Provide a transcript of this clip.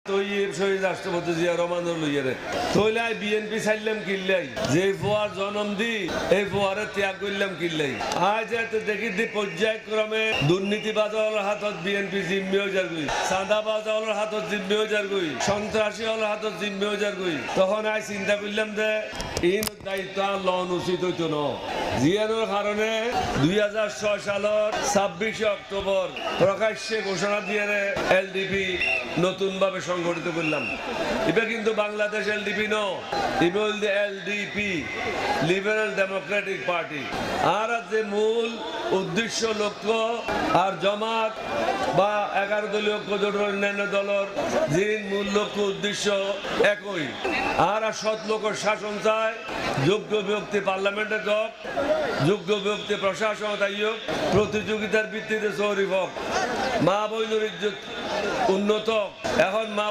শহীদ রাষ্ট্রপতি জিয়া রহমানের লইয়ারে তৈলাই বিএনপি ছাড়লাম কিল্লাই যে ফোয়ার জন্ম দি এই ফোয়ারে ত্যাগ করলাম কিল্লাই আজ এতে দেখি দি পর্যায়ক্রমে দুর্নীতিবাজের হাতত বিএনপি জিম্মি হয়ে যার গই চাঁদাবাজের হাতত জিম্মি হয়ে যার গই সন্ত্রাসী হলের হাতত জিম্মি হয়ে যার গই তখন আজ চিন্তা করলাম যে এই দায়িত্ব আর লন উচিত হইতো না জিয়ানোর কারণে 2006 সালের 26 অক্টোবর প্রকাশ্যে ঘোষণা দিয়ে এলডিপি নতুন ভাবে সংগঠিত করলাম। এটা কিন্তু বাংলাদেশ এলডিপি ন, এটা হল এলডিপি লিবারেল ডেমোক্রেটিক পার্টি। আর যে মূল উদ্দেশ্য লক্ষ্য আর জমাত বা 11 দলীয় জোটের অন্যান্য দলের যে মূল লক্ষ্য উদ্দেশ্য একই। আর সৎ লোকের শাসন চায়, যোগ্য ব্যক্তি পার্লামেন্টে যোগ, যোগ্য ব্যক্তি প্রশাসন তাই হোক, প্রতিযোগিতার ভিত্তিতে শরীফ হোক, মা বইনের ইজ্জত উন্নত। এখন মা